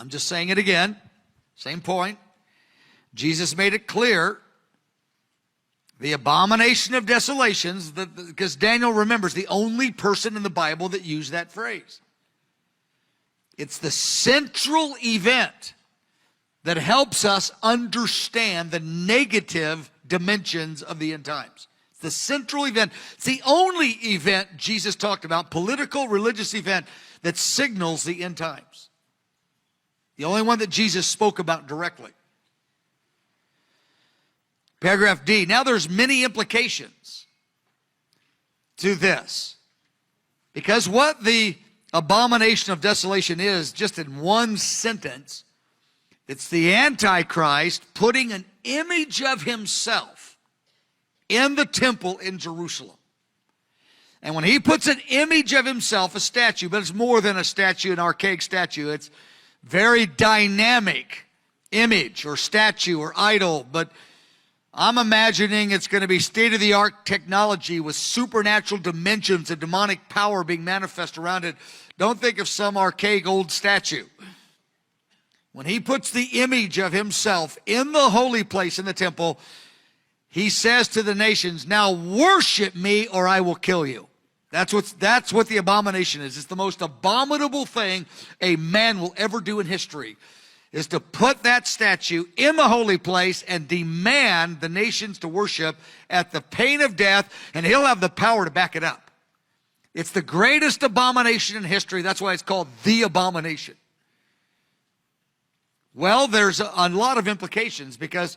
I'm just saying it again. Same point. Jesus made it clear. The abomination of desolations, because Daniel remembers the only person in the Bible that used that phrase. It's the central event that helps us understand the negative dimensions of the end times. It's the central event. It's the only event Jesus talked about, political, religious event, that signals the end times. The only one that Jesus spoke about directly. Paragraph D. Now there's many implications to this. Because what the abomination of desolation is, just in one sentence, it's the Antichrist putting an image of himself in the temple in Jerusalem. And when he puts an image of himself, a statue, but it's more than a statue, an archaic statue. It's very dynamic image or statue or idol, but I'm imagining it's going to be state-of-the-art technology with supernatural dimensions and demonic power being manifest around it. Don't think of some archaic old statue. When he puts the image of himself in the holy place in the temple, he says to the nations, now worship me or I will kill you. That's what the abomination is. It's the most abominable thing a man will ever do in history, is to put that statue in the holy place and demand the nations to worship at the pain of death, and he'll have the power to back it up. It's the greatest abomination in history. That's why it's called the abomination. Well, there's a lot of implications, because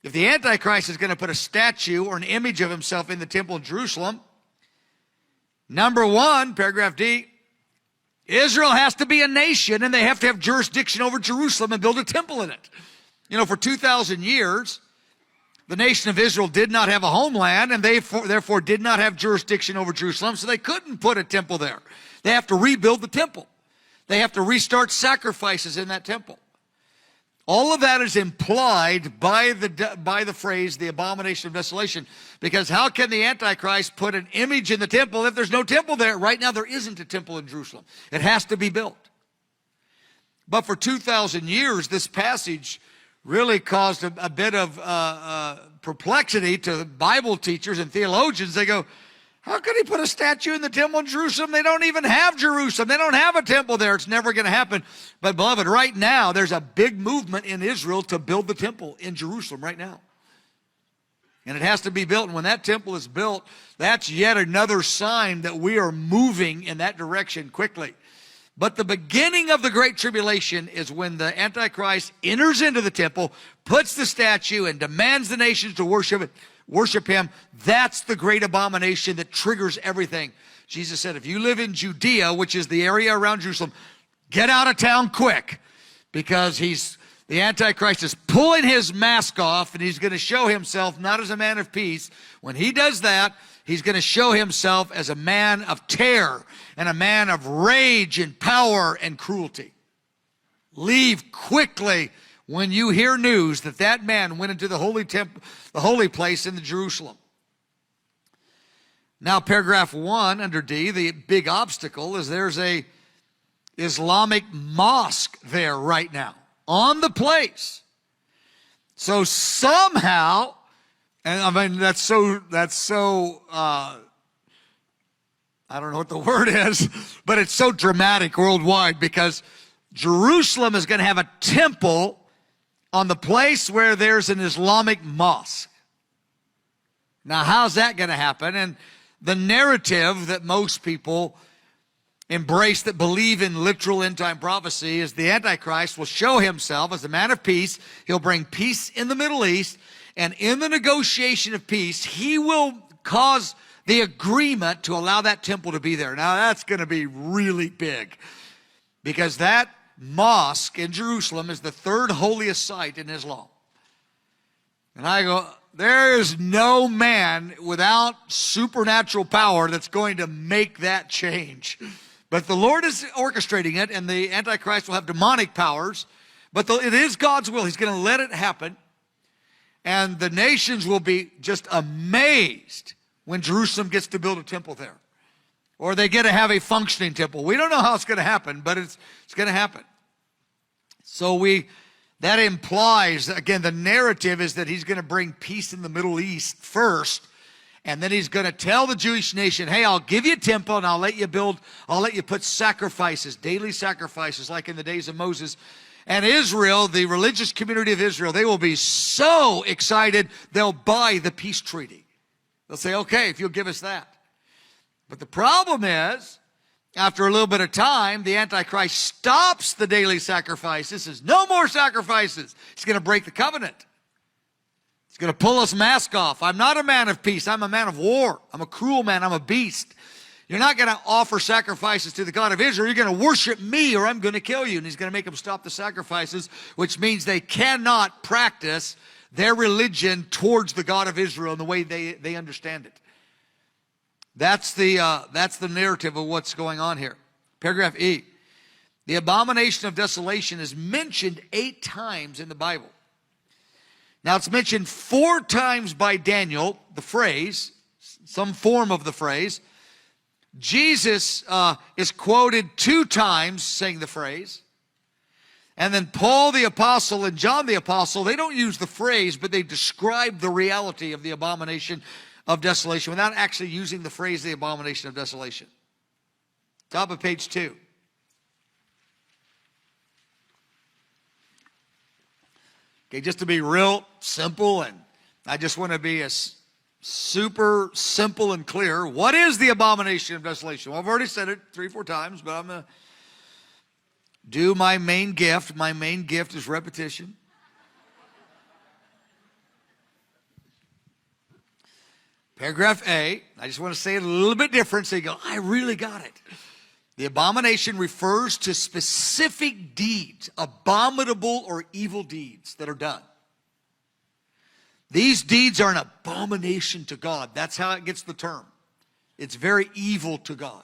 if the Antichrist is going to put a statue or an image of himself in the temple in Jerusalem, number one, paragraph D, Israel has to be a nation, and they have to have jurisdiction over Jerusalem and build a temple in it. You know, for 2,000 years, the nation of Israel did not have a homeland, and they therefore did not have jurisdiction over Jerusalem, so they couldn't put a temple there. They have to rebuild the temple. They have to restart sacrifices in that temple. All of that is implied by the phrase, the abomination of desolation. Because how can the Antichrist put an image in the temple if there's no temple there? Right now there isn't a temple in Jerusalem. It has to be built. But for 2,000 years, this passage really caused a bit of perplexity to Bible teachers and theologians. They go, how could he put a statue in the temple in Jerusalem? They don't even have Jerusalem. They don't have a temple there. It's never going to happen. But beloved, right now, there's a big movement in Israel to build the temple in Jerusalem right now. And it has to be built. And when that temple is built, that's yet another sign that we are moving in that direction quickly. But the beginning of the Great Tribulation is when the Antichrist enters into the temple, puts the statue, and demands the nations to worship him. That's the great abomination that triggers everything. Jesus said, if you live in Judea, which is the area around Jerusalem, get out of town quick, because the Antichrist is pulling his mask off, and he's going to show himself not as a man of peace. When he does that, he's going to show himself as a man of terror and a man of rage and power and cruelty. Leave quickly when you hear news that that man went into the holy temple, the holy place in the Jerusalem. Now, paragraph 1 under D, the big obstacle is there's a Islamic mosque there right now on the place. So somehow, and I mean that's so I don't know what the word is, but it's so dramatic worldwide, because Jerusalem is going to have a temple on the place where there's an Islamic mosque. Now, how's that going to happen? And the narrative that most people embrace that believe in literal end-time prophecy is the Antichrist will show himself as a man of peace. He'll bring peace in the Middle East, and in the negotiation of peace, he will cause the agreement to allow that temple to be there. Now, that's going to be really big, because that mosque in Jerusalem is the third holiest site in Islam. And I go, there is no man without supernatural power that's going to make that change. But the Lord is orchestrating it, and the Antichrist will have demonic powers. But it is God's will. He's going to let it happen. And the nations will be just amazed when Jerusalem gets to build a temple there, or they get to have a functioning temple. We don't know how it's going to happen, but it's going to happen. That implies, again, the narrative is that he's going to bring peace in the Middle East first, and then he's going to tell the Jewish nation, hey, I'll give you a temple, and I'll let you put sacrifices, daily sacrifices, like in the days of Moses. And Israel, the religious community of Israel, they will be so excited, they'll buy the peace treaty. They'll say, okay, if you'll give us that. But the problem is, after a little bit of time, the Antichrist stops the daily sacrifices, says, no more sacrifices. He's going to break the covenant. He's going to pull his mask off. I'm not a man of peace. I'm a man of war. I'm a cruel man. I'm a beast. You're not going to offer sacrifices to the God of Israel. You're going to worship me or I'm going to kill you. And he's going to make them stop the sacrifices, which means they cannot practice their religion towards the God of Israel in the way they understand it. That's the narrative of what's going on here. Paragraph E. The abomination of desolation is mentioned 8 times in the Bible. Now it's mentioned 4 times by Daniel, the phrase, some form of the phrase. Jesus is quoted 2 times saying the phrase. And then Paul the Apostle and John the Apostle, they don't use the phrase, but they describe the reality of the abomination of desolation without actually using the phrase the abomination of desolation. Top of page 2. Okay, just to be real simple, and I just want to be as super simple and clear. What is the abomination of desolation? Well, I've already said it 3 or 4 times, but I'm going to do my main gift. My main gift is repetition. Paragraph A, I just want to say it a little bit different so you go, I really got it. The abomination refers to specific deeds, abominable or evil deeds that are done. These deeds are an abomination to God. That's how it gets the term. It's very evil to God.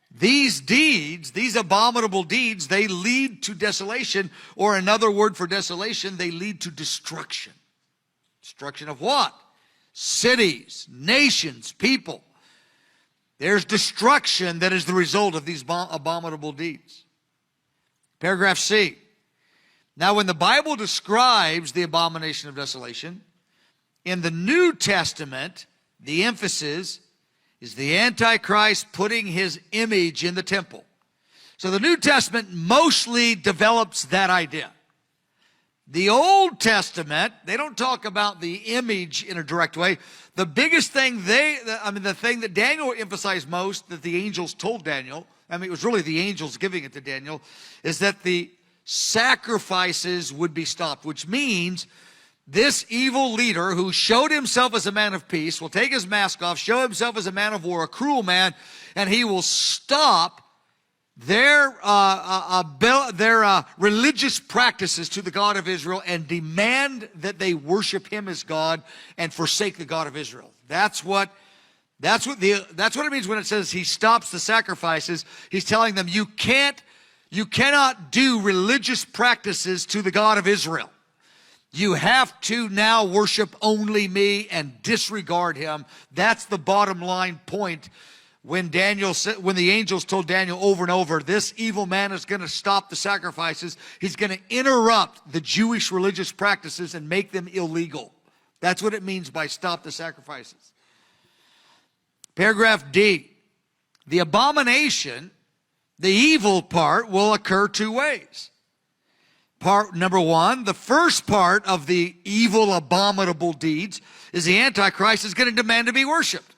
These deeds, these abominable deeds, they lead to desolation, or another word for desolation, they lead to destruction. Destruction of what? Cities, nations, people. There's destruction that is the result of these abominable deeds. Paragraph C. Now, when the Bible describes the abomination of desolation, in the New Testament, the emphasis is the Antichrist putting his image in the temple. So the New Testament mostly develops that idea. The Old Testament, they don't talk about the image in a direct way. The biggest thing the thing that Daniel emphasized most, that the angels told Daniel, it was really the angels giving it to Daniel, is that the sacrifices would be stopped, which means this evil leader who showed himself as a man of peace will take his mask off, show himself as a man of war, a cruel man, and he will stop their religious practices to the God of Israel and demand that they worship him as God and forsake the God of Israel. That's what it means when it says he stops the sacrifices. He's telling them you cannot do religious practices to the God of Israel. You have to now worship only me and disregard him. That's the bottom line point. When the angels told Daniel over and over, this evil man is going to stop the sacrifices. He's going to interrupt the Jewish religious practices and make them illegal. That's what it means by stop the sacrifices. Paragraph D. The abomination, the evil part, will occur 2 ways. Part number 1, the first part of the evil, abominable deeds is the Antichrist is going to demand to be worshiped.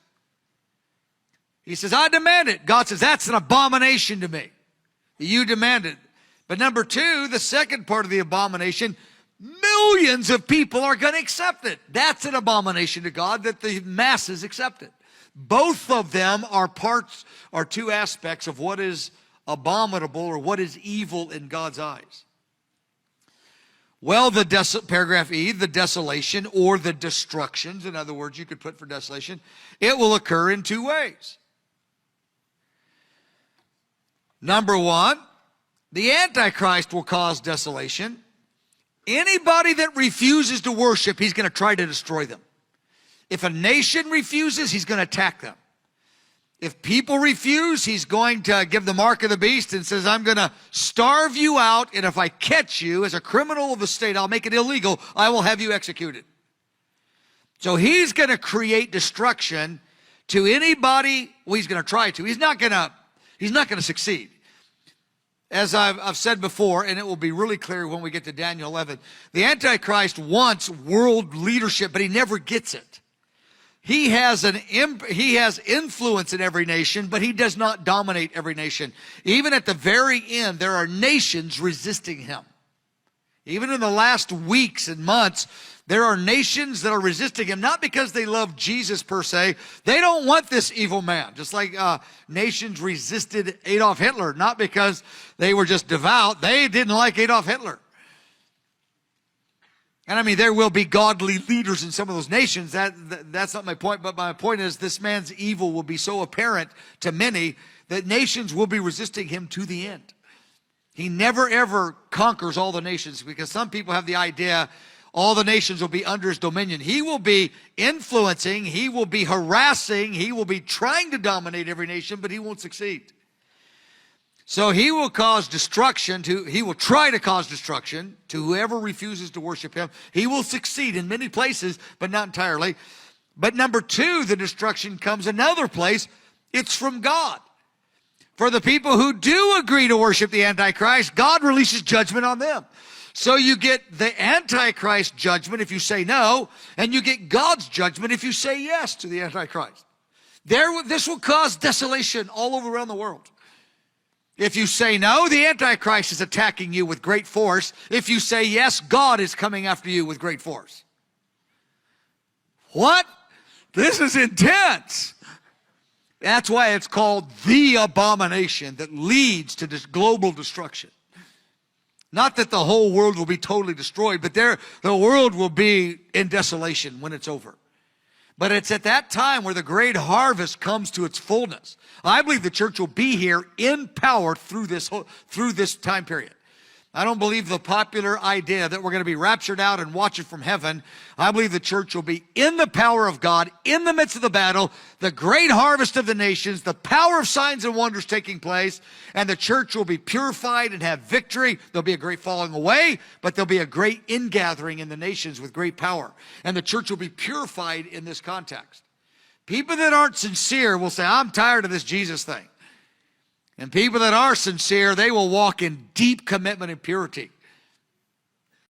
He says, I demand it. God says, that's an abomination to me. You demand it. But number 2, the second part of the abomination, millions of people are going to accept it. That's an abomination to God, that the masses accept it. Both of them are 2 aspects of what is abominable or what is evil in God's eyes. Well, paragraph E, the desolation or the destructions, in other words, you could put for desolation, it will occur in 2 ways. Number 1, the Antichrist will cause desolation. Anybody that refuses to worship, he's going to try to destroy them. If a nation refuses, he's going to attack them. If people refuse, he's going to give the mark of the beast and says, I'm going to starve you out, and if I catch you as a criminal of the state, I'll make it illegal. I will have you executed. So he's going to create destruction to anybody. Well, he's going to try to. He's not going to succeed. As I've said before, and it will be really clear when we get to Daniel 11, the Antichrist wants world leadership, but he never gets it. He has influence in every nation, but he does not dominate every nation. Even at the very end, there are nations resisting him. Even in the last weeks and months, there are nations that are resisting him, not because they love Jesus per se. They don't want this evil man. Just like nations resisted Adolf Hitler, not because they were just devout. They didn't like Adolf Hitler. And I mean, there will be godly leaders in some of those nations. That's not my point, but my point is this man's evil will be so apparent to many that nations will be resisting him to the end. He never, ever conquers all the nations, because some people have the idea all the nations will be under his dominion. He will be influencing, he will be harassing, he will be trying to dominate every nation, but he won't succeed. So he will cause destruction he will try to cause destruction to whoever refuses to worship him. He will succeed in many places, but not entirely. But number two, the destruction comes another place. It's from God. For the people who do agree to worship the Antichrist, God releases judgment on them. So you get the Antichrist judgment if you say no, and you get God's judgment if you say yes to the Antichrist. This will cause desolation all over around the world. If you say no, the Antichrist is attacking you with great force. If you say yes, God is coming after you with great force. What? This is intense. That's why it's called the abomination that leads to this global destruction. Not that the whole world will be totally destroyed, but the world will be in desolation when it's over. But it's at that time where the great harvest comes to its fullness. I believe the church will be here in power through this time period. I don't believe the popular idea that we're going to be raptured out and watch it from heaven. I believe the church will be in the power of God, in the midst of the battle, the great harvest of the nations, the power of signs and wonders taking place, and the church will be purified and have victory. There'll be a great falling away, but there'll be a great ingathering in the nations with great power. And the church will be purified in this context. People that aren't sincere will say, I'm tired of this Jesus thing. And people that are sincere, they will walk in deep commitment and purity.